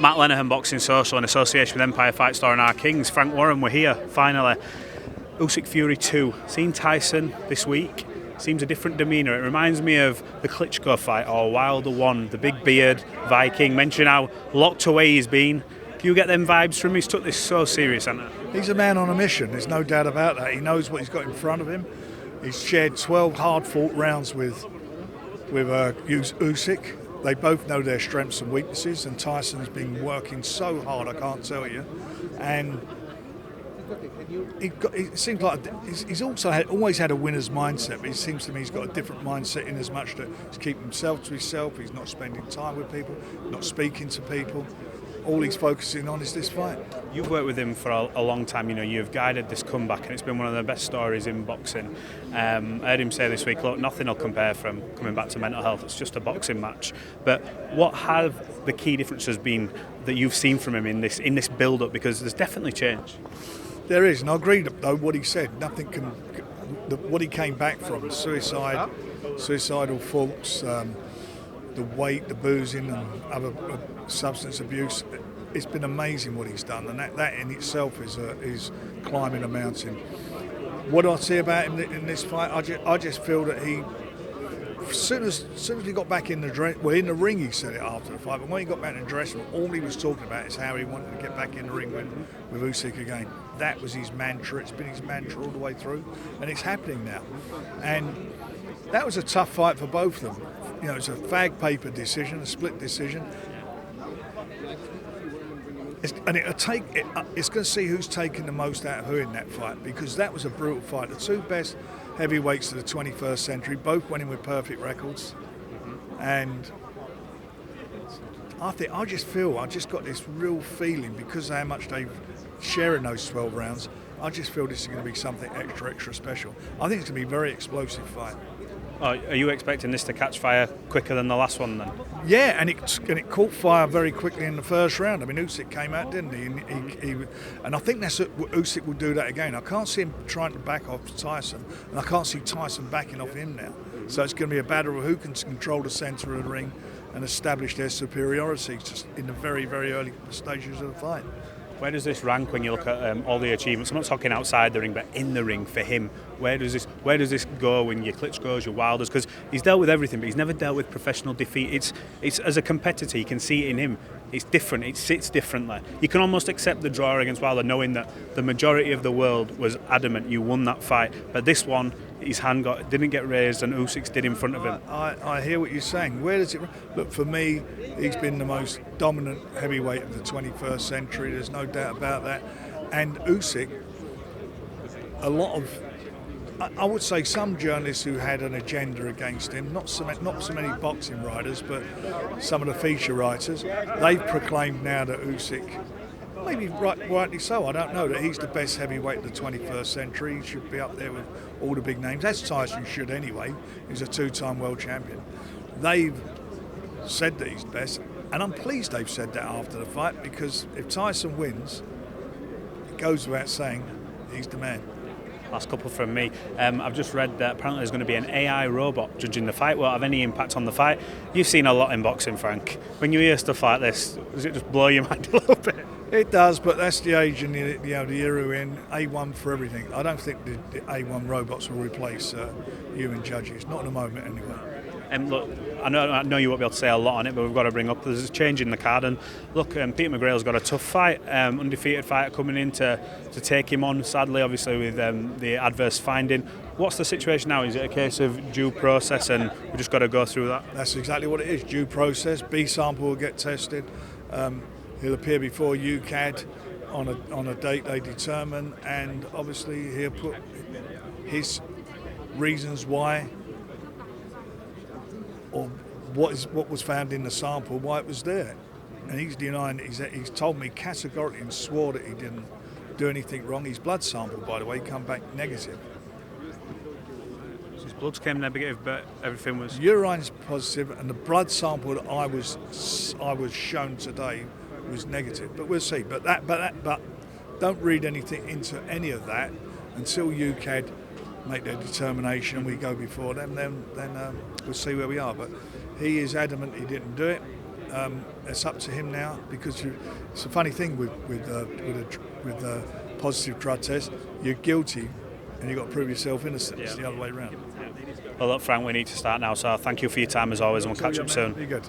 Matt Lenihan, Boxing Social, in association with Empire Fight Store and our Kings. Frank Warren, we're here, finally. Usyk Fury 2. Seen Tyson this week. Seems a different demeanour. It reminds me of the Klitschko fight or Wilder 1, the big beard, Viking. Mention how locked away he's been. Do you get them vibes from him? He's took this so serious, hasn't he? He's a man on a mission, there's no doubt about that. He knows what he's got in front of him. He's shared 12 hard-fought rounds with Usyk. They both know their strengths and weaknesses, and Tyson's been working so hard, I can't tell you. And it seems like he's also always had a winner's mindset, but it seems to me he's got a different mindset in as much that he's keeping himself to himself, he's not spending time with people, not speaking to people. All he's focusing on is this fight. You've worked with him for a long time. You know, you've guided this comeback, and it's been one of the best stories in boxing. I heard him say this week, look, nothing will compare from coming back to mental health. It's just a boxing match. But what have the key differences been that you've seen from him in this build-up? Because there's definitely change. There is, and I agree though what he said. Nothing can. What he came back from, suicidal thoughts, the weight, the boozing, and other substance abuse. It's been amazing what he's done, and that in itself is climbing a mountain. What I see about him in this fight, I just feel that he, as soon as he got back in the ring, he said it after the fight, but when he got back in the dressing room, all he was talking about is how he wanted to get back in the ring with Usyk again. That was his mantra. It's been his mantra all the way through, and it's happening now. And that was a tough fight for both of them. You know, it's a fag paper decision, a split decision. It's going to see who's taking the most out of who in that fight, because that was a brutal fight. The two best heavyweights of the 21st century, both winning with perfect records. And I just got this real feeling, because of how much they've shared in those 12 rounds, I just feel this is going to be something extra special. I think it's going to be a very explosive fight. Oh, are you expecting this to catch fire quicker than the last one then? Yeah, and it caught fire very quickly in the first round. I mean, Usyk came out, didn't he? And I think Usyk will do that again. I can't see him trying to back off Tyson, and I can't see Tyson backing off him now. So it's going to be a battle of who can control the centre of the ring and establish their superiority just in the very, very early stages of the fight. Where does this rank when you look at all the achievements? I'm not talking outside the ring, but in the ring for him. Where does this go when your Klitschko's, your Wilders? Because he's dealt with everything, but he's never dealt with professional defeat. It's as a competitor, you can see it in him. It's different. It sits differently. You can almost accept the draw against Wilder, knowing that the majority of the world was adamant you won that fight. But this one, his hand didn't get raised, and Usyk's did in front of him. I hear what you're saying. Where does it look? For me, he's been the most dominant heavyweight of the 21st century. There's no doubt about that. And Usyk, a lot of, I would say, some journalists who had an agenda against him, not so many boxing writers, but some of the feature writers, they've proclaimed now that Usyk, maybe rightly so, I don't know, that he's the best heavyweight of the 21st century. He should be up there with all the big names, as Tyson should anyway. He's a two-time world champion. They've said that he's best, and I'm pleased they've said that after the fight, because if Tyson wins, it goes without saying, he's the man. Last couple from me. I've just read that apparently there's going to be an AI robot judging the fight. Will it have any impact on the fight? You've seen a lot in boxing, Frank. When you hear stuff like this, does it just blow your mind a little bit? It does, but that's the age and the era we're in. A1 for everything. I don't think the A1 robots will replace human judges. Not at the moment, anyway. Look, I know you won't be able to say a lot on it, but we've got to bring up there's a change in the card. And look, Peter McGrail's got a tough fight, undefeated fighter coming in to take him on. Sadly, obviously with the adverse finding. What's the situation now? Is it a case of due process, and we just got to go through that? That's exactly what it is. Due process. B sample will get tested. He'll appear before UCAD on a date they determine, and obviously he'll put his reasons why, or what was found in the sample, why it was there. And he's denying, he's told me categorically and swore that he didn't do anything wrong. His blood sample, by the way, come back negative. So his bloods came negative, but everything was... Urine's positive, and the blood sample that I was shown today was negative. But we'll see. But don't read anything into any of that until UCAD make their determination and we go before them, then we'll see where we are. But he is adamant he didn't do it, it's up to him now, because it's a funny thing with a positive drug test. You're guilty, and you've got to prove yourself innocent. It's the other way around. Well, look, Frank, we need to start now, so thank you for your time as always, and we'll catch up soon. Be good.